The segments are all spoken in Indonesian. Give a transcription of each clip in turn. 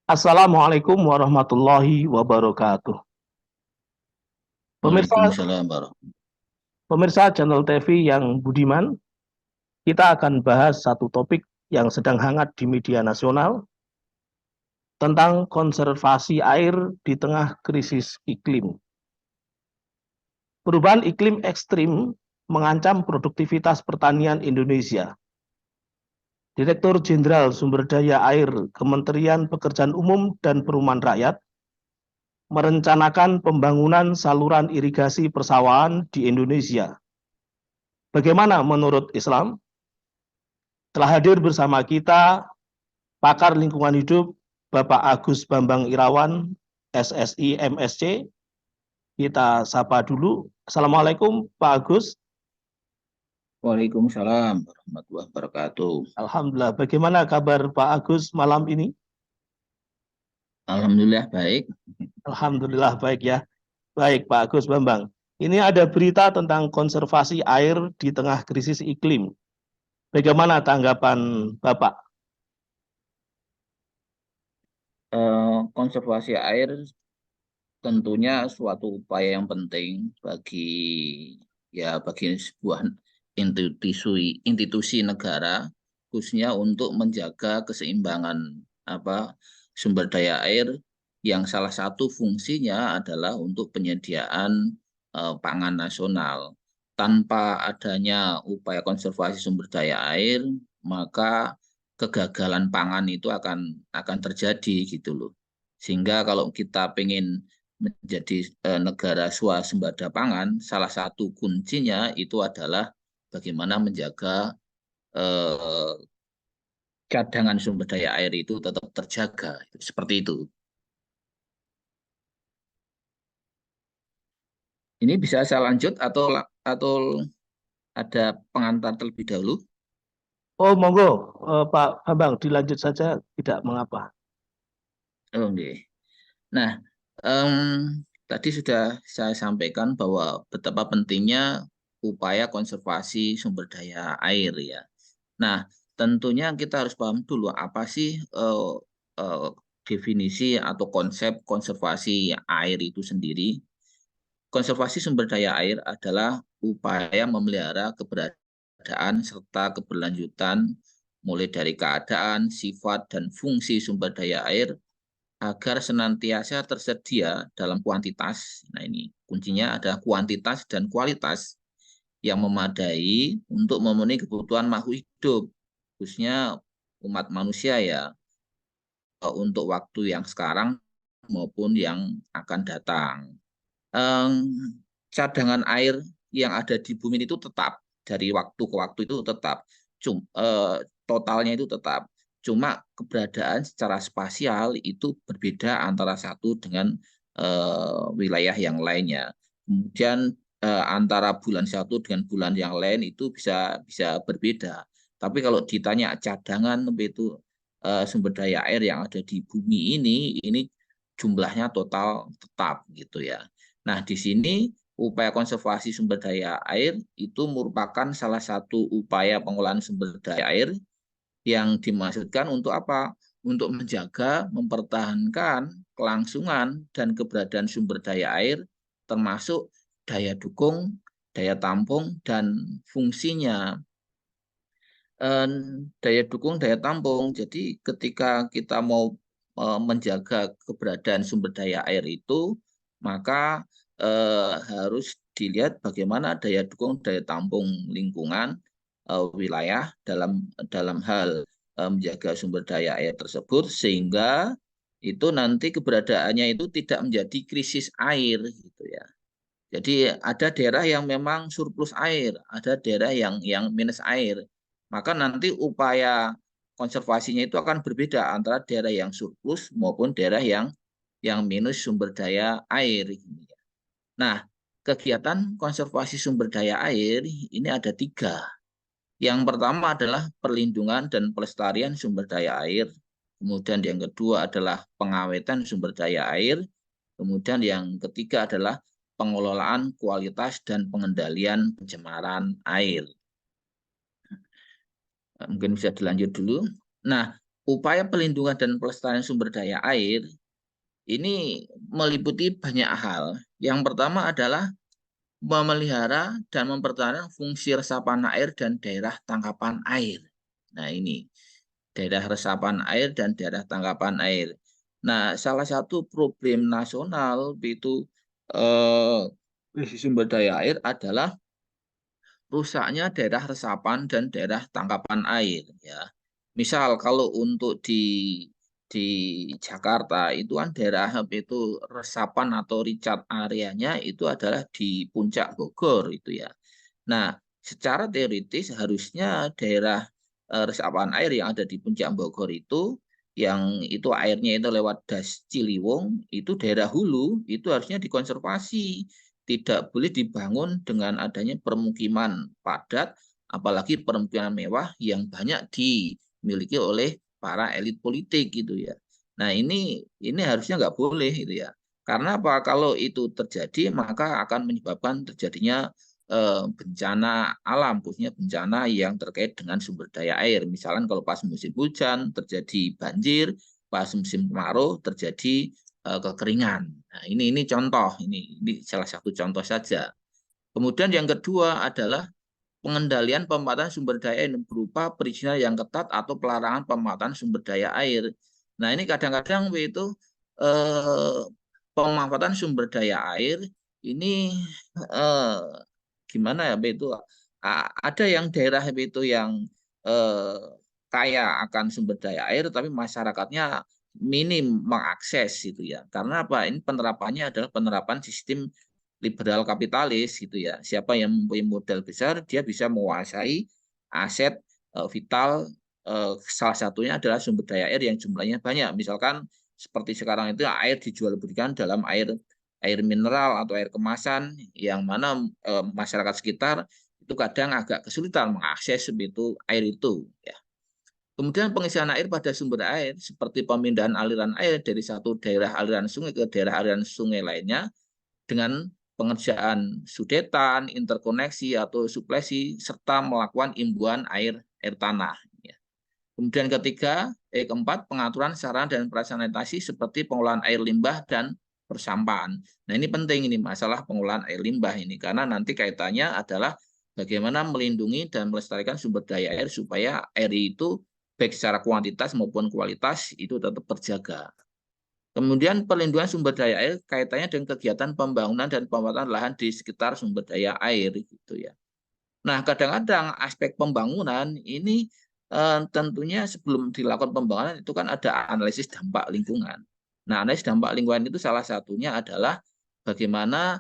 Assalamualaikum warahmatullahi wabarakatuh. Pemirsa, Waalaikumsalam warahmatullahi pemirsa channel TV yang budiman, kita akan bahas satu topik yang sedang hangat di media nasional tentang konservasi air di tengah krisis iklim. Perubahan iklim ekstrim mengancam produktivitas pertanian Indonesia. Direktur Jenderal Sumber Daya Air Kementerian Pekerjaan Umum dan Perumahan Rakyat merencanakan pembangunan saluran irigasi persawahan di Indonesia. Bagaimana menurut Islam? Telah hadir bersama kita pakar lingkungan hidup Bapak Agus Bambang Irawan, SSI MSC. Kita sapa dulu. Assalamualaikum Pak Agus. warahmatullahi wabarakatuh. Alhamdulillah. Bagaimana kabar Pak Agus malam ini? Alhamdulillah baik. Alhamdulillah baik ya. Baik Pak Agus Bambang. Ini ada berita tentang konservasi air di tengah krisis iklim. Bagaimana tanggapan Bapak? Konservasi air tentunya suatu upaya yang penting bagi sebuah institusi negara, khususnya untuk menjaga keseimbangan sumber daya air yang salah satu fungsinya adalah untuk penyediaan pangan nasional. Tanpa adanya upaya konservasi sumber daya air, maka kegagalan pangan itu akan terjadi gitu loh. Sehingga kalau kita pengen menjadi negara swasembada pangan, salah satu kuncinya itu adalah bagaimana menjaga eh, cadangan sumber daya air itu tetap terjaga. Seperti itu. Ini bisa saya lanjut atau ada pengantar terlebih dahulu? Oh, monggo Pak Bambang dilanjut saja, tidak mengapa. Oh, okay. Nah, em, tadi sudah saya sampaikan bahwa betapa pentingnya upaya konservasi sumber daya air ya. Nah, tentunya kita harus paham dulu apa sih eh, definisi atau konsep konservasi air itu sendiri. Konservasi sumber daya air adalah upaya memelihara keberadaan serta keberlanjutan mulai dari keadaan, sifat, dan fungsi sumber daya air agar senantiasa tersedia dalam kuantitas. Nah, ini kuncinya ada kuantitas dan kualitas yang memadai untuk memenuhi kebutuhan makhluk hidup, khususnya umat manusia ya, untuk waktu yang sekarang maupun yang akan datang. Um, Cadangan air yang ada di bumi itu tetap dari waktu ke waktu itu tetap, totalnya itu tetap. Cuma keberadaan secara spasial itu berbeda antara satu dengan wilayah yang lainnya. Kemudian antara bulan satu dengan bulan yang lain itu bisa bisa berbeda. Tapi kalau ditanya cadangan itu sumber daya air yang ada di bumi ini jumlahnya total tetap gitu ya. Nah, di sini upaya konservasi sumber daya air itu merupakan salah satu upaya pengelolaan sumber daya air yang dimaksudkan untuk apa? Untuk menjaga, mempertahankan kelangsungan dan keberadaan sumber daya air, termasuk daya dukung, daya tampung, dan fungsinya. Daya dukung, daya tampung. Jadi ketika kita mau menjaga keberadaan sumber daya air itu, maka harus dilihat bagaimana daya dukung, daya tampung lingkungan wilayah dalam dalam hal menjaga sumber daya air tersebut sehingga itu nanti keberadaannya itu tidak menjadi krisis air gitu ya. Jadi ada daerah yang memang surplus air, ada daerah yang minus air. Maka nanti upaya konservasinya itu akan berbeda antara daerah yang surplus maupun daerah yang minus sumber daya air. Nah, kegiatan konservasi sumber daya air ini ada tiga. Yang pertama adalah perlindungan dan pelestarian sumber daya air. Kemudian yang kedua adalah pengawetan sumber daya air. Kemudian yang ketiga adalah pengelolaan kualitas dan pengendalian pencemaran air. Mungkin bisa dilanjut dulu. Nah, upaya pelindungan dan pelestarian sumber daya air ini meliputi banyak hal. Yang pertama adalah memelihara dan mempertahankan fungsi resapan air dan daerah tangkapan air. Nah, ini daerah resapan air dan daerah tangkapan air. Nah, salah satu problem nasional itu krisis sumber daya air adalah rusaknya daerah resapan dan daerah tangkapan air. Ya, misal kalau untuk di Jakarta itu kan daerah itu resapan atau recharge areanya itu adalah di puncak Bogor itu ya. Nah, secara teoritis harusnya daerah resapan air yang ada di puncak Bogor itu yang itu airnya itu lewat Das Ciliwung itu daerah hulu itu harusnya dikonservasi, tidak boleh dibangun dengan adanya permukiman padat apalagi permukiman mewah yang banyak dimiliki oleh para elit politik gitu ya. Nah, ini harusnya nggak boleh gitu ya. Karena apa? Kalau itu terjadi maka akan menyebabkan terjadinya bencana alam, khususnya bencana yang terkait dengan sumber daya air. Misalnya kalau pas musim hujan terjadi banjir, pas musim kemarau terjadi kekeringan. Nah, ini contoh, ini salah satu contoh saja. Kemudian yang kedua adalah pengendalian pemanfaatan sumber daya yang berupa perizinan yang ketat atau pelarangan pemanfaatan sumber daya air. Nah, ini kadang-kadang itu eh, pemanfaatan sumber daya air ini eh, gimana ya itu ada yang daerah itu yang eh, kaya akan sumber daya air tapi masyarakatnya minim mengakses itu ya. Karena apa? Ini penerapannya adalah penerapan sistem liberal kapitalis gitu ya. Siapa yang mempunyai modal besar dia bisa menguasai aset vital, salah satunya adalah sumber daya air yang jumlahnya banyak. Misalkan seperti sekarang itu air dijual belikan dalam air mineral atau air kemasan yang mana masyarakat sekitar itu kadang agak kesulitan mengakses itu air itu ya. Kemudian pengisian air pada sumber air seperti pemindahan aliran air dari satu daerah aliran sungai ke daerah aliran sungai lainnya dengan pengerjaan sudetan, interkoneksi atau suplesi serta melakukan imbuhan air tanah. Ya. Kemudian keempat, pengaturan sarana dan prasarana sanitasi seperti pengolahan air limbah dan persampahan. Nah, ini penting ini masalah pengolahan air limbah ini karena nanti kaitannya adalah bagaimana melindungi dan melestarikan sumber daya air supaya air itu baik secara kuantitas maupun kualitas itu tetap terjaga. Kemudian perlindungan sumber daya air kaitannya dengan kegiatan pembangunan dan pemanfaatan lahan di sekitar sumber daya air gitu ya. Nah, kadang-kadang aspek pembangunan ini tentunya sebelum dilakukan pembangunan itu kan ada analisis dampak lingkungan. Nah, analisis dampak lingkungan itu salah satunya adalah bagaimana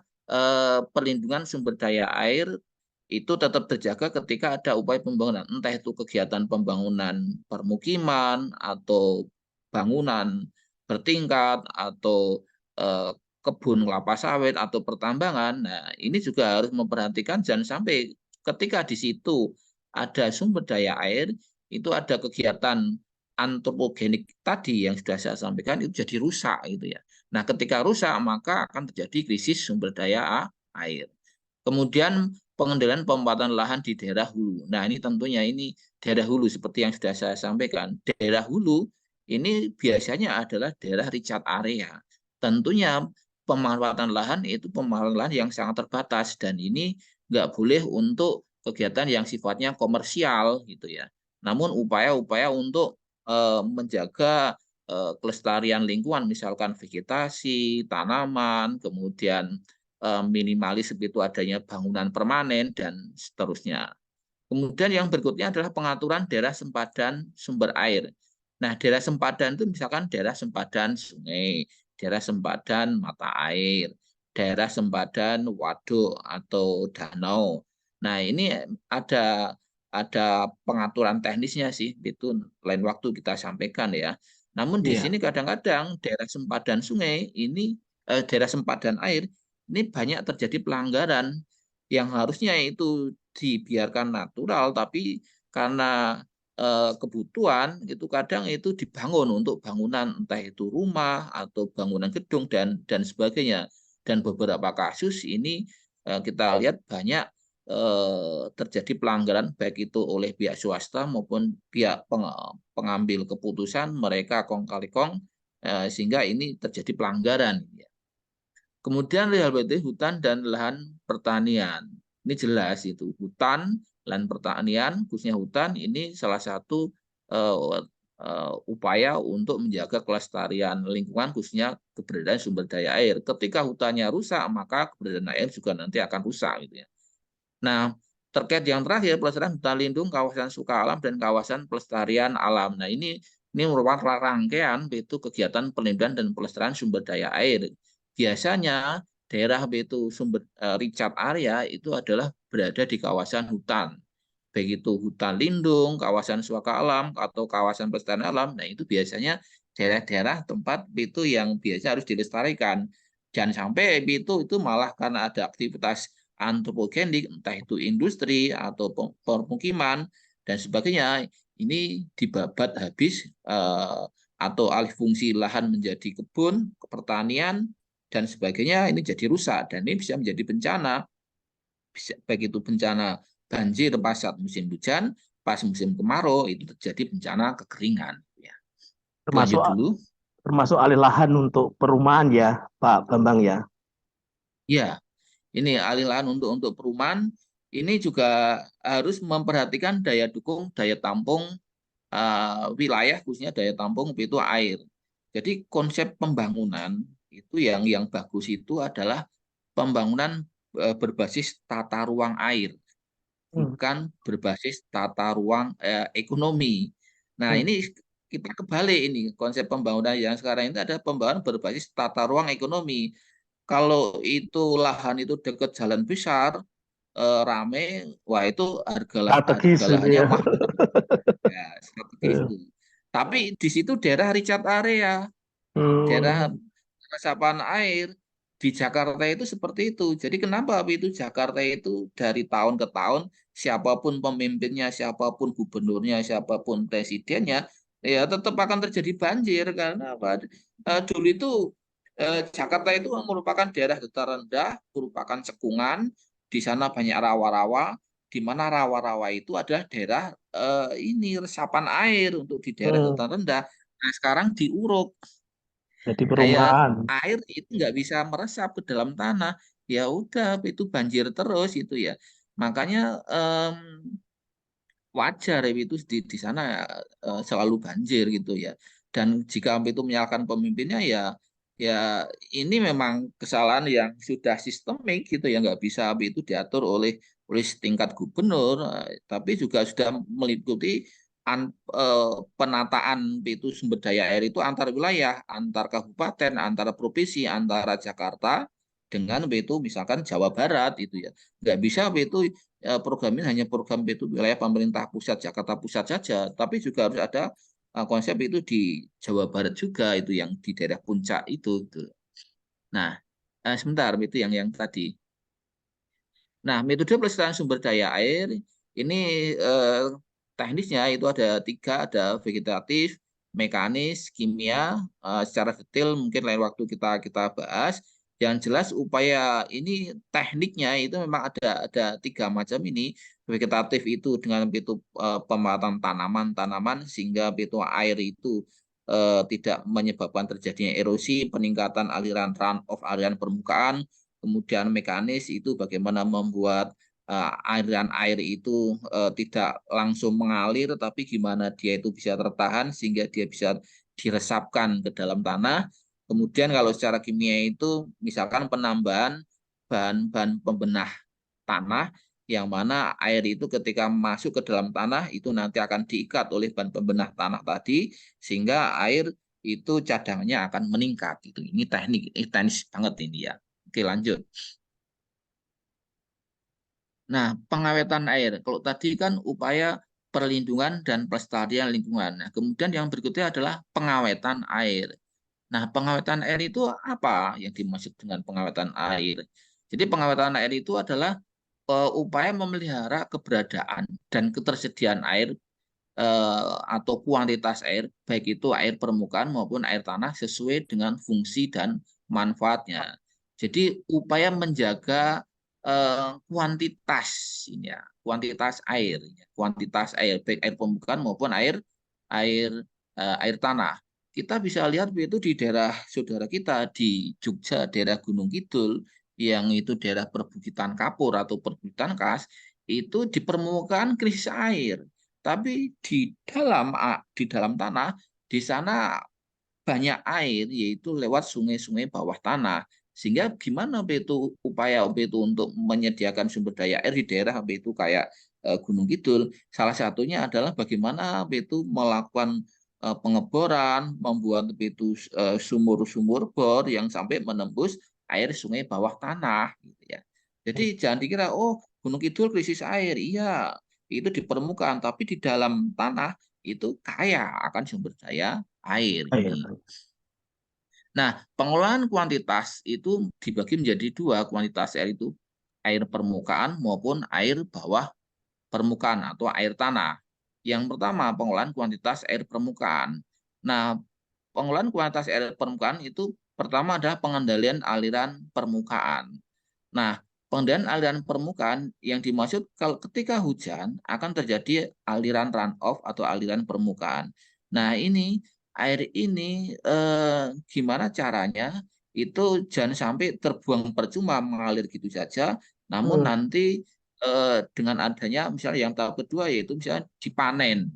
perlindungan sumber daya air itu tetap terjaga ketika ada upaya pembangunan, entah itu kegiatan pembangunan permukiman atau bangunan bertingkat atau kebun kelapa sawit atau pertambangan. Nah, ini juga harus memperhatikan jangan sampai ketika di situ ada sumber daya air, itu ada kegiatan antropogenik tadi yang sudah saya sampaikan itu jadi rusak gitu ya. Nah, ketika rusak maka akan terjadi krisis sumber daya air. Kemudian pengendalian pemanfaatan lahan di daerah hulu. Nah, ini tentunya ini daerah hulu seperti yang sudah saya sampaikan. Daerah hulu ini biasanya adalah daerah recharge area. Tentunya pemanfaatan lahan itu pemanfaatan lahan yang sangat terbatas dan ini nggak boleh untuk kegiatan yang sifatnya komersial gitu ya. Namun upaya-upaya untuk menjaga kelestarian lingkungan, misalkan vegetasi, tanaman, kemudian minimalis itu adanya bangunan permanen dan seterusnya. Kemudian yang berikutnya adalah pengaturan daerah sempadan sumber air. Nah, daerah sempadan itu misalkan daerah sempadan sungai, daerah sempadan mata air, daerah sempadan waduk atau danau. Nah, ini ada pengaturan teknisnya sih, itu lain waktu kita sampaikan ya. Namun di Iya, sini kadang-kadang daerah sempadan sungai ini daerah sempadan air ini banyak terjadi pelanggaran yang harusnya itu dibiarkan natural, tapi karena kebutuhan itu kadang itu dibangun untuk bangunan entah itu rumah atau bangunan gedung dan sebagainya. Dan beberapa kasus ini kita lihat banyak terjadi pelanggaran baik itu oleh pihak swasta maupun pihak pengambil keputusan, mereka kong kali kong, sehingga ini terjadi pelanggaran. Kemudian rehabilitasi hutan dan lahan pertanian. Ini jelas itu hutan, lahan pertanian, khususnya hutan ini salah satu upaya untuk menjaga kelestarian lingkungan, khususnya keberadaan sumber daya air. Ketika hutannya rusak, maka keberadaan air juga nanti akan rusak, gitu ya. Nah, terkait yang terakhir, pelestarian hutan lindung, kawasan suka alam, dan kawasan pelestarian alam. Nah, ini merupakan rangkaian itu kegiatan pelindungan dan pelestarian sumber daya air. Biasanya daerah itu sumber recharge area itu adalah berada di kawasan hutan. Baik itu hutan lindung, kawasan suaka alam, atau kawasan pelestarian alam. Nah, itu biasanya daerah-daerah tempat itu yang biasa harus dilestarikan. Jangan sampai itu malah karena ada aktivitas antropogenik, entah itu industri atau permukiman dan sebagainya, ini dibabat habis atau alih fungsi lahan menjadi kebun, pertanian dan sebagainya, ini jadi rusak dan ini bisa menjadi bencana. Baik itu bencana banjir pas saat musim hujan, pas musim kemarau itu terjadi bencana kekeringan. Ya. Termasuk Lanjut dulu. termasuk alih lahan untuk perumahan ya, Pak Bambang ya. Ya, ini alih lahan untuk perumahan ini juga harus memperhatikan daya dukung, daya tampung wilayah, khususnya daya tampung itu air. Jadi konsep pembangunan itu yang bagus itu adalah pembangunan berbasis tata ruang air, Hmm. bukan berbasis tata ruang ekonomi. Nah, Hmm. ini kita kebalik ini konsep pembangunan yang sekarang ini ada pembangunan berbasis tata ruang ekonomi. Kalau itu lahan itu dekat jalan besar, rame, wah itu Strategis harga gitu lahannya ya. mahal. Ya, strategis itu. Tapi di situ daerah recharge area, daerah Hmm. resapan air di Jakarta itu seperti itu. Jadi kenapa itu Jakarta itu dari tahun ke tahun siapapun pemimpinnya, siapapun gubernurnya, siapapun presidennya, ya tetap akan terjadi banjir karena apa? Dulu itu Jakarta itu merupakan daerah dataran rendah, merupakan cekungan, di sana banyak rawa-rawa, di mana rawa-rawa itu adalah daerah ini resapan air untuk di daerah Hmm. dataran rendah. Nah, sekarang diuruk Jadi daya perumahan. air itu nggak bisa meresap ke dalam tanah, ya udah itu banjir terus itu ya. Makanya wajar itu di sana selalu banjir gitu ya. Dan jika itu menyalahkan pemimpinnya ya ya ini memang kesalahan yang sudah sistemik gitu ya, nggak bisa itu diatur oleh setingkat gubernur, tapi juga sudah meliputi penataan itu sumber daya air itu antar wilayah, antar kabupaten, antara provinsi, antara Jakarta dengan itu misalkan Jawa Barat itu ya. Nggak bisa itu program ini hanya program itu wilayah pemerintah pusat Jakarta Pusat saja, tapi juga harus ada konsep itu di Jawa Barat juga itu yang di daerah puncak itu. Gitu. Nah, sebentar itu yang tadi. Nah, metode pelestarian sumber daya air ini eh, teknisnya itu ada tiga, ada vegetatif, mekanis, kimia. Secara detail mungkin lain waktu kita bahas. Yang jelas upaya ini tekniknya itu memang ada tiga macam ini. Vegetatif itu dengan itu pemerawatan tanaman-tanaman sehingga itu air itu tidak menyebabkan terjadinya erosi, peningkatan aliran runoff aliran permukaan. Kemudian mekanis itu bagaimana membuat aliran air itu tidak langsung mengalir, tapi gimana dia itu bisa tertahan sehingga dia bisa diresapkan ke dalam tanah. Kemudian kalau secara kimia itu misalkan penambahan bahan-bahan pembenah tanah yang mana air itu ketika masuk ke dalam tanah itu nanti akan diikat oleh bahan pembenah tanah tadi sehingga air itu cadangannya akan meningkat. Itu ini teknis banget ini ya. Oke, lanjut. Nah, pengawetan air. Kalau tadi kan upaya perlindungan dan pelestarian lingkungan. Nah, kemudian yang berikutnya adalah pengawetan air. Nah, pengawetan air itu apa yang dimaksud dengan pengawetan air? Jadi pengawetan air itu adalah upaya memelihara keberadaan dan ketersediaan air atau kuantitas air, baik itu air permukaan maupun air tanah sesuai dengan fungsi dan manfaatnya. Jadi upaya menjaga kuantitas ini ya, kuantitas air, ya, kuantitas air baik air permukaan maupun air tanah. Kita bisa lihat itu di daerah saudara kita di Jogja, daerah Gunung Kidul, yang itu daerah perbukitan kapur atau perbukitan kas, itu di permukaan krisis air. Tapi di dalam tanah, di sana banyak air, yaitu lewat sungai-sungai bawah tanah. Sehingga gimana itu upaya itu untuk menyediakan sumber daya air di daerah itu kayak Gunung Kidul. Salah satunya adalah bagaimana itu melakukan pengeboran, membuat itu sumur-sumur bor yang sampai menembus air sungai bawah tanah, gitu ya. Jadi jangan dikira oh Gunung Kidul krisis air, iya itu di permukaan, tapi di dalam tanah itu kaya akan sumber daya air Air. ini. Nah, pengolahan kuantitas itu dibagi menjadi dua, kuantitas air itu air permukaan maupun air bawah permukaan atau air tanah. Yang pertama, pengolahan kuantitas air permukaan. Nah, pengolahan kuantitas air permukaan itu pertama adalah pengendalian aliran permukaan. Nah, pengendalian aliran permukaan yang dimaksud kalau ketika hujan akan terjadi aliran runoff atau aliran permukaan. Nah, ini air ini gimana caranya itu jangan sampai terbuang percuma mengalir gitu saja, namun Hmm. nanti dengan adanya misalnya yang tahap kedua yaitu misalnya dipanen.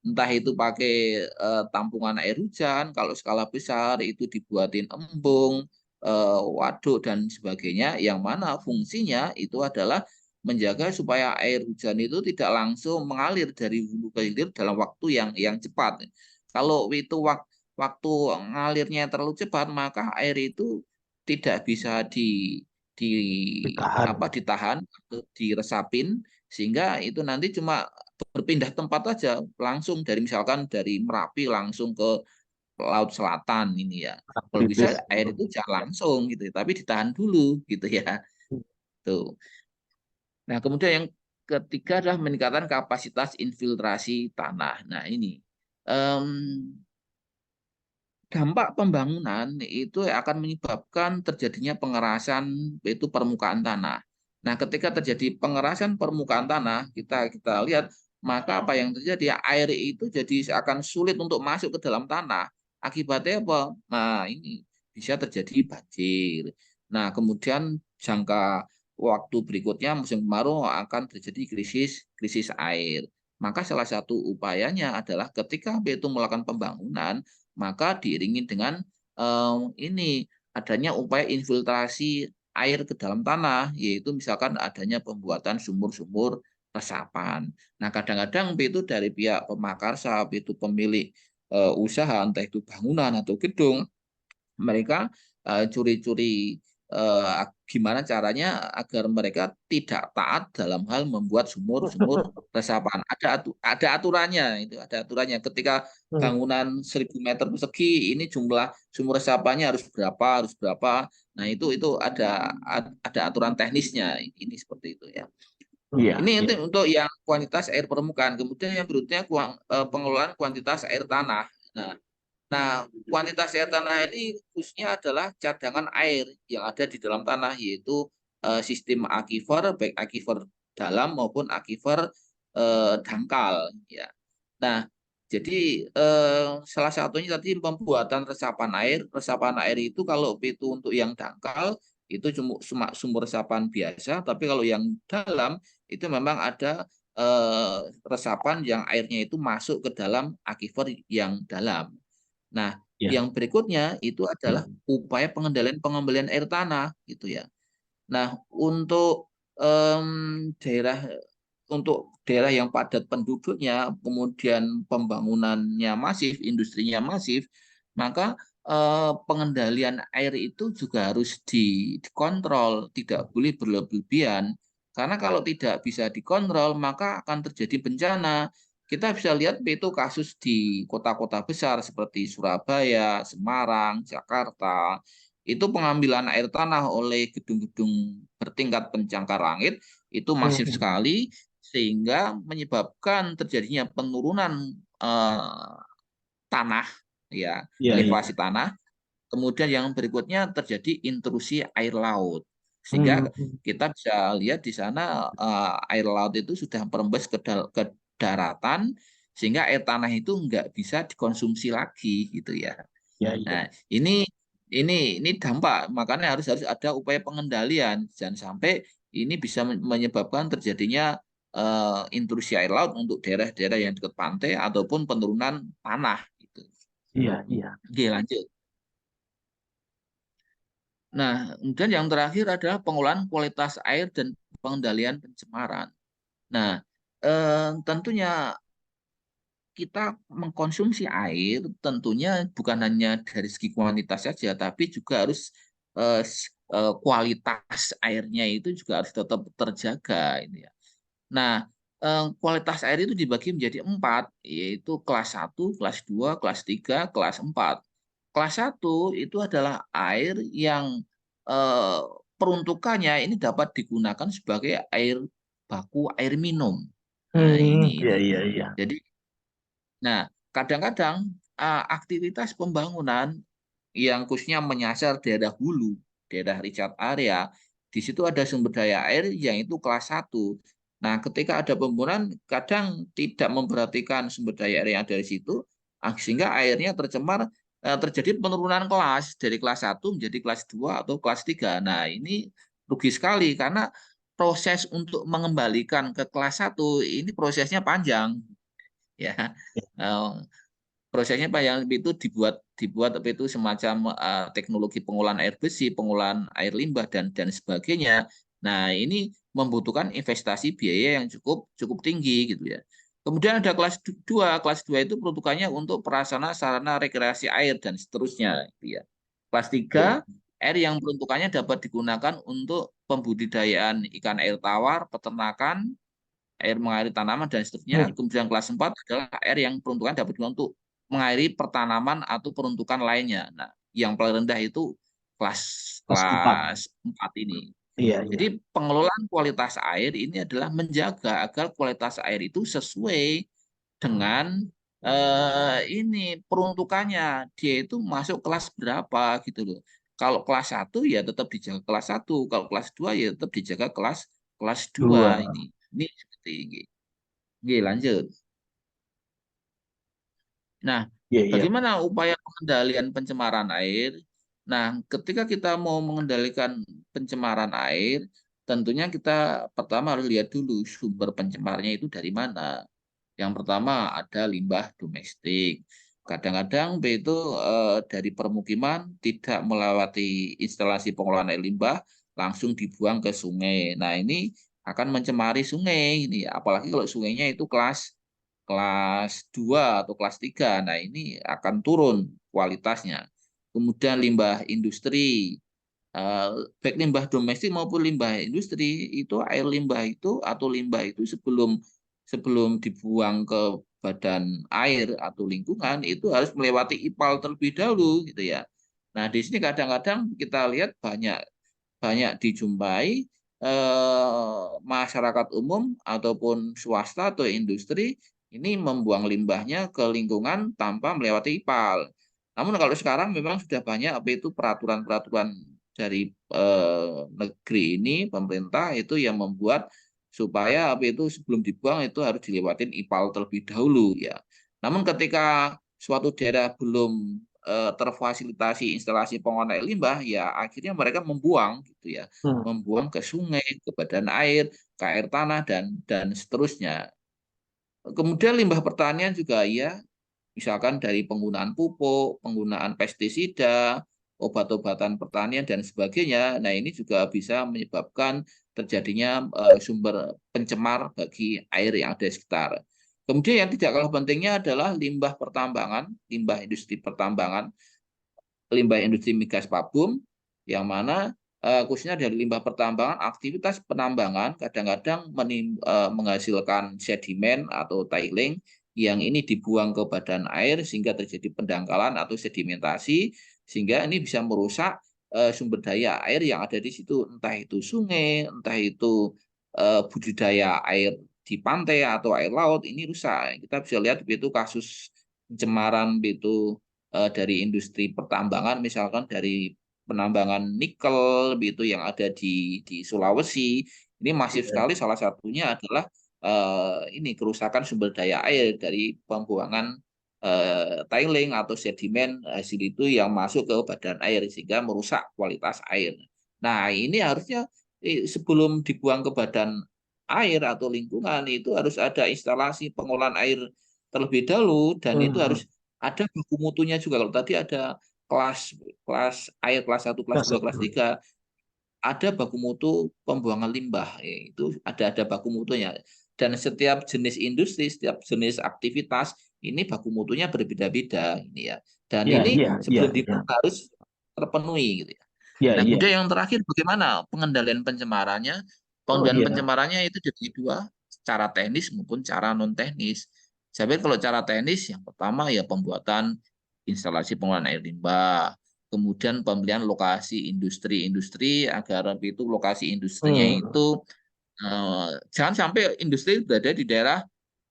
Entah itu pakai tampungan air hujan, kalau skala besar itu dibuatin embung, waduk dan sebagainya, yang mana fungsinya itu adalah menjaga supaya air hujan itu tidak langsung mengalir dari hulu ke hilir dalam waktu yang cepat. Kalau itu waktu ngalirnya terlalu cepat, maka air itu tidak bisa di Ditahan. ditahan atau diresapin, sehingga itu nanti cuma berpindah tempat aja langsung dari misalkan dari Merapi langsung ke Laut Selatan ini ya. Kalau Kritis. bisa air itu jangan langsung gitu, tapi ditahan dulu gitu ya. Tuh. Nah, kemudian yang ketiga adalah meningkatkan kapasitas infiltrasi tanah. Nah, ini em, dampak pembangunan itu akan menyebabkan terjadinya pengerasan itu permukaan tanah. Nah, ketika terjadi pengerasan permukaan tanah, kita lihat maka apa yang terjadi, air itu jadi akan sulit untuk masuk ke dalam tanah. Akibatnya apa? Nah, ini bisa terjadi banjir. Nah, kemudian jangka waktu berikutnya musim kemarau akan terjadi krisis krisis air. Maka salah satu upayanya adalah ketika itu melakukan pembangunan, maka diiringi dengan ini adanya upaya infiltrasi air ke dalam tanah, yaitu misalkan adanya pembuatan sumur-sumur resapan. Nah, kadang-kadang itu dari pihak pemakarsa, itu pemilik usaha, entah itu bangunan atau gedung, mereka curi-curi gimana caranya agar mereka tidak taat dalam hal membuat sumur-sumur resapan. Ada aturannya, itu ada aturannya. Ketika Hmm. bangunan 1.000 meter persegi ini jumlah sumur resapannya harus berapa. Nah, itu ada aturan teknisnya. Ini seperti itu ya. Iya, Ini iya. untuk yang kuantitas air permukaan. Kemudian yang berikutnya pengelolaan kuantitas air tanah. Nah, Nah, kuantitas air tanah ini khususnya adalah cadangan air yang ada di dalam tanah, yaitu sistem aquifer, baik aquifer dalam maupun aquifer dangkal. Ya. Nah, jadi salah satunya tadi pembuatan resapan air. Resapan air itu kalau itu untuk yang dangkal itu cuma sumur resapan biasa, tapi kalau yang dalam itu memang ada resapan yang airnya itu masuk ke dalam aquifer yang dalam. Nah, Iya. yang berikutnya itu adalah Hmm. upaya pengendalian pengembalian air tanah gitu ya. Nah, em, daerah untuk daerah yang padat penduduknya, kemudian pembangunannya masif, industrinya masif, maka pengendalian air itu juga harus dikontrol, tidak boleh berlebihan. Karena kalau tidak bisa dikontrol, maka akan terjadi bencana. Kita bisa lihat itu kasus di kota-kota besar seperti Surabaya, Semarang, Jakarta. Itu pengambilan air tanah oleh gedung-gedung bertingkat pencakar langit itu masif Hmm. sekali, sehingga menyebabkan terjadinya penurunan eh, tanah, ya, Iya, elevasi iya. tanah. Kemudian yang berikutnya terjadi intrusi air laut. Sehingga kita bisa lihat di sana air laut itu sudah merembes ke daratan, sehingga air tanah itu nggak bisa dikonsumsi lagi gitu ya. Ya, Nah, ya. ini dampak, makanya harus harus ada upaya pengendalian, jangan sampai ini bisa menyebabkan terjadinya intrusi air laut untuk daerah-daerah yang dekat pantai ataupun penurunan tanah gitu. Iya, iya. Oke, lanjut. Nah, kemudian yang terakhir adalah pengolahan kualitas air dan pengendalian pencemaran. Nah, tentunya kita mengkonsumsi air tentunya bukan hanya dari segi kuantitas saja, tapi juga harus kualitas airnya itu juga harus tetap terjaga ini ya. Nah, kualitas air itu dibagi menjadi 4, yaitu kelas 1, kelas 2, kelas 3, kelas 4. Kelas 1 itu adalah air yang eh, peruntukannya ini dapat digunakan sebagai air baku, air minum. Nah, Iya, ini. iya, iya. Jadi, nah, kadang-kadang aktivitas pembangunan yang khususnya menyasar daerah hulu, daerah Richard area, di situ ada sumber daya air yang itu kelas 1. Nah, ketika ada pembangunan, kadang tidak memperhatikan sumber daya air yang ada di situ, sehingga airnya tercemar, terjadi penurunan kelas dari kelas 1 menjadi kelas 2 atau kelas 3. Nah, ini rugi sekali karena proses untuk mengembalikan ke kelas 1 ini prosesnya panjang ya. Eh, Prosesnya Pak yang itu dibuat dibuat apa itu semacam teknologi pengolahan air besi, pengolahan air limbah dan sebagainya. Nah, ini membutuhkan investasi biaya yang cukup cukup tinggi gitu ya. Kemudian ada kelas 2. Kelas 2 itu peruntukannya untuk prasarana sarana rekreasi air dan seterusnya gitu ya. Kelas 3 Iya. air yang peruntukannya dapat digunakan untuk pembudidayaan ikan air tawar, peternakan, air mengairi tanaman dan seterusnya. Kemudian kelas 4 adalah air yang peruntukan dapat digunakan untuk mengairi pertanaman atau peruntukan lainnya. Nah, yang paling rendah itu kelas Kelas 4. kelas 4 ini. Iya, iya. Jadi pengelolaan kualitas air ini adalah menjaga agar kualitas air itu sesuai dengan ini peruntukannya. Dia itu masuk kelas berapa gitu loh. Kalau kelas 1 ya tetap dijaga kelas 1, kalau kelas 2 ya tetap dijaga kelas kelas 2 Dua. ini. Ini seperti ini. Oke, lanjut. Nah, Iya, iya. bagaimana upaya pengendalian pencemaran air? Nah, ketika kita mau mengendalikan pencemaran air, tentunya kita pertama harus lihat dulu sumber pencemarnya itu dari mana. Yang pertama ada limbah domestik. Kadang-kadang itu dari permukiman tidak melewati instalasi pengolahan air limbah, langsung dibuang ke sungai. Nah, ini akan mencemari sungai ini, apalagi kalau sungainya itu kelas 2 atau kelas 3. Nah, ini akan turun kualitasnya. Kemudian limbah industri, eh, baik limbah domestik maupun limbah industri, itu air limbah itu atau limbah itu sebelum sebelum dibuang ke badan air atau lingkungan itu harus melewati IPAL terlebih dahulu gitu ya. Nah, di sini kadang-kadang kita lihat banyak banyak dijumpai masyarakat umum ataupun swasta atau industri ini membuang limbahnya ke lingkungan tanpa melewati IPAL. Namun kalau sekarang memang sudah banyak apa itu peraturan-peraturan dari negeri ini, pemerintah itu yang membuat supaya apa itu sebelum dibuang itu harus dilewatin IPAL terlebih dahulu ya. Namun ketika suatu daerah belum terfasilitasi instalasi pengolahan air limbah, ya akhirnya mereka membuang gitu ya, membuang ke sungai, ke badan air, ke air tanah dan seterusnya. Kemudian limbah pertanian juga ya, misalkan dari penggunaan pupuk, penggunaan pestisida, obat-obatan pertanian dan sebagainya. Nah, ini juga bisa menyebabkan terjadinya sumber pencemar bagi air yang ada di sekitar. Kemudian yang tidak kalah pentingnya adalah limbah pertambangan, limbah industri pertambangan, limbah industri migas Pabum, yang mana khususnya dari limbah pertambangan, aktivitas penambangan kadang-kadang menghasilkan sedimen atau tiling yang ini dibuang ke badan air sehingga terjadi pendangkalan atau sedimentasi, sehingga ini bisa merusak sumber daya air yang ada di situ, entah itu sungai, entah itu budidaya air di pantai atau air laut, ini rusak. Kita bisa lihat itu kasus pencemaran itu dari industri pertambangan, misalkan dari penambangan nikel begitu yang ada di Sulawesi. Ini masif Iya. sekali, salah satunya adalah ini kerusakan sumber daya air dari pembuangan tiling atau sedimen hasil itu yang masuk ke badan air sehingga merusak kualitas air. Nah, ini harusnya sebelum dibuang ke badan air atau lingkungan itu harus ada instalasi pengolahan air terlebih dahulu, dan itu Hmm. harus ada baku mutunya juga. Kalau tadi ada kelas kelas air kelas 1, kelas Nah, 2, kelas 3, ada baku mutu pembuangan limbah. Itu ada baku mutunya. Dan setiap jenis industri, setiap jenis aktivitas ini baku mutunya berbeda-beda ini ya. Dan iya, ini iya, iya, sebelum iya, dibuang harus terpenuhi gitu ya. iya, Nah, iya. kemudian yang terakhir bagaimana pengendalian pencemarannya? Oh Pengendalian iya. pencemarannya itu jadi dua, secara teknis maupun cara non teknis. Saya pikir kalau cara teknis yang pertama ya pembuatan instalasi pengolahan air limbah, kemudian pembelian lokasi industri-industri agar itu lokasi industrinya Hmm. itu jangan sampai industri berada di daerah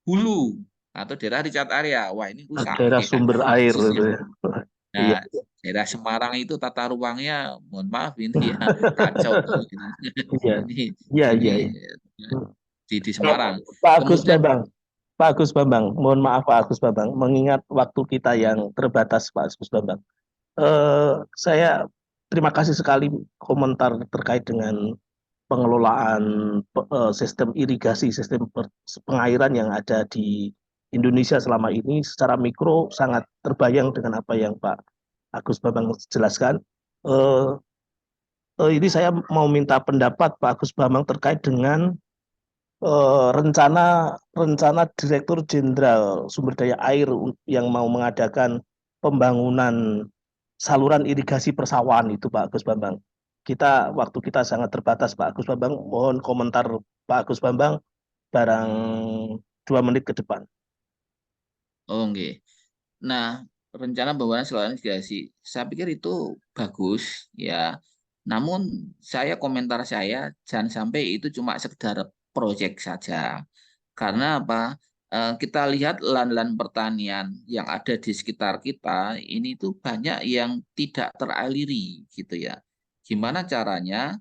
hulu atau daerah recharge area. Wah, ini rusak Daerah ya. sumber air Khususnya itu ya. Iya. nah, daerah Semarang itu tata ruangnya, mohon maaf ini ya kacau. Iya. Ini Iya, ini iya, iya. Hmm. di Semarang. Pak Agus Kemudian Bambang, Pak Agus Bambang, mohon maaf Pak Agus Bambang, mengingat waktu kita yang terbatas Pak Agus Bambang. Saya terima kasih sekali komentar terkait dengan pengelolaan sistem irigasi, sistem pengairan yang ada di Indonesia selama ini secara mikro sangat terbayang dengan apa yang Pak Agus Bambang jelaskan. Eh, ini saya mau minta pendapat Pak Agus Bambang terkait dengan rencana rencana Direktur Jenderal Sumber Daya Air yang mau mengadakan pembangunan saluran irigasi persawahan itu Pak Agus Bambang. Waktu kita sangat terbatas Pak Agus Bambang. Mohon komentar Pak Agus Bambang barang 2 menit ke depan. oh nggih. Nah, rencana pembangunan saluran irigasi, saya pikir itu bagus ya. Namun komentar saya jangan sampai itu cuma sekedar proyek saja. Karena apa? Kita lihat lahan-lahan pertanian yang ada di sekitar kita ini tuh banyak yang tidak teraliri gitu ya. Gimana caranya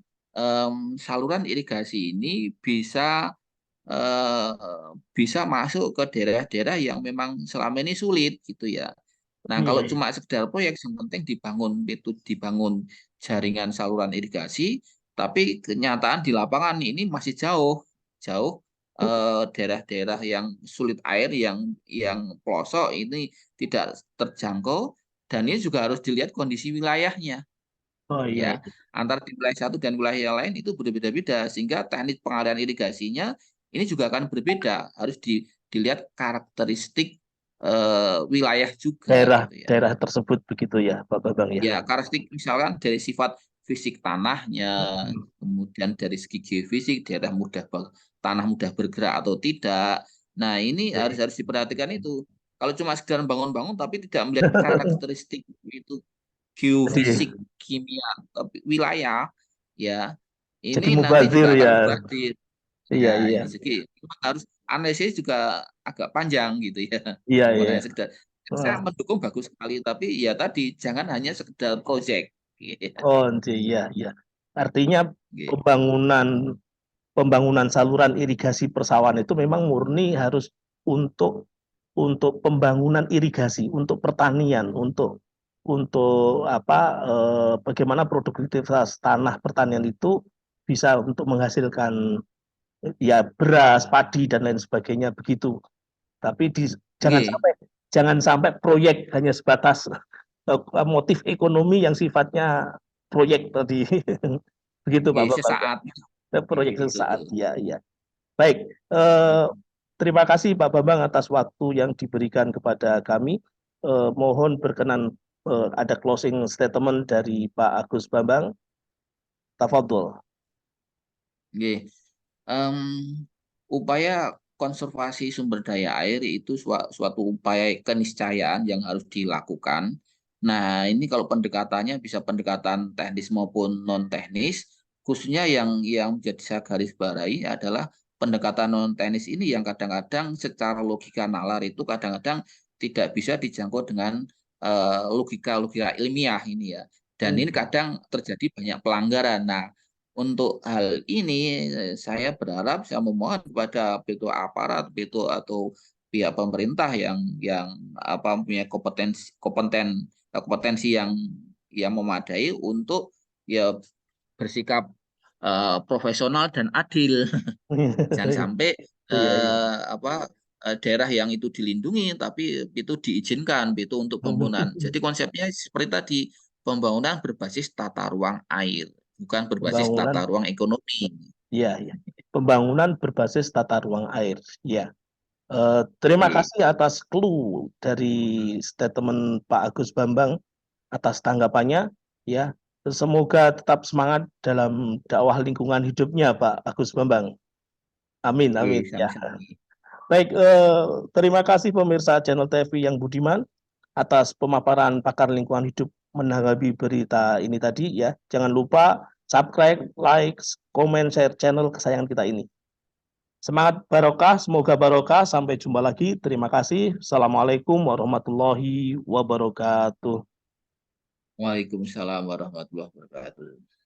saluran irigasi ini bisa eh, bisa masuk ke daerah-daerah yang memang selama ini sulit gitu ya. Nah, Iya, kalau iya. cuma sekedar proyek, yang penting dibangun jaringan saluran irigasi, tapi kenyataan di lapangan ini masih jauh, jauh daerah-daerah yang sulit air, yang pelosok ini tidak terjangkau, dan ini juga harus dilihat kondisi wilayahnya Oh iya, ya. iya. Antara di wilayah satu dan wilayah yang lain itu berbeda-beda, sehingga teknik pengalihan irigasinya ini juga akan berbeda, harus dilihat karakteristik wilayah juga Daerah gitu ya. daerah tersebut begitu ya Pak Bambang ya. Ya, karakteristik misalkan dari sifat fisik tanahnya, Hmm. kemudian dari segi geofisik, tanah mudah bergerak atau tidak. Nah, ini harus harus diperhatikan itu. Kalau cuma sekedar bangun-bangun tapi tidak melihat karakteristik itu geofisik, Jadi kimia, wilayah, ya ini jadi nanti juga mubazir akan ya. mubazir. Iya, Ya, iya. ini segi harus analisis juga agak panjang gitu ya. Iya, Bukan iya. hanya sekedar. Saya Hmm. mendukung bagus sekali, tapi ya tadi jangan hanya sekedar project. Iya, Oh, iya, iya. Artinya gitu. pembangunan pembangunan saluran irigasi persawahan itu memang murni harus untuk pembangunan irigasi, untuk pertanian, untuk apa bagaimana produktivitas tanah pertanian itu bisa untuk menghasilkan ya beras, padi dan lain sebagainya begitu. Tapi jangan Nggih, sampai jangan sampai proyek hanya sebatas motif ekonomi yang sifatnya proyek tadi. Begitu Pak nggih, Bambang. sesaat. Proyek Gitu sesaat. tuh. Ya, ya. Baik, terima kasih Pak Bambang atas waktu yang diberikan kepada kami. Mohon berkenan ada closing statement dari Pak Agus Bambang. Tafadhol. Nggih. Em, Upaya konservasi sumber daya air itu suatu upaya keniscayaan yang harus dilakukan. Nah, ini kalau pendekatannya bisa pendekatan teknis maupun non teknis, khususnya yang menjadi saya garis bawahi adalah pendekatan non teknis ini yang kadang-kadang secara logika nalar itu kadang-kadang tidak bisa dijangkau dengan logika-logika ilmiah ini ya. Dan ini kadang terjadi banyak pelanggaran. Nah, untuk hal ini saya berharap, saya memohon kepada itu aparat itu atau pihak pemerintah yang punya kompetensi yang memadai untuk ya bersikap profesional dan adil. Jangan sampai Iya, iya. daerah yang itu dilindungi tapi itu diizinkan itu untuk pembangunan. Jadi konsepnya seperti tadi, pembangunan berbasis tata ruang air, bukan berbasis Pembangunan, tata ruang ekonomi. iya, iya. Pembangunan berbasis tata ruang air. Ya. Terima Oke. kasih atas clue dari statement Pak Agus Bambang atas tanggapannya. Ya, semoga tetap semangat dalam dakwah lingkungan hidupnya, Pak Agus Bambang. Amin, Oke, amin. Ya. sama-sama. Baik, terima kasih pemirsa channel TV yang budiman atas pemaparan pakar lingkungan hidup menanggapi berita ini tadi ya. Jangan lupa subscribe, like, komen, share channel kesayangan kita ini. Semangat barokah, semoga barokah. Sampai jumpa lagi. Terima kasih. Assalamualaikum warahmatullahi wabarakatuh. Waalaikumsalam warahmatullahi wabarakatuh.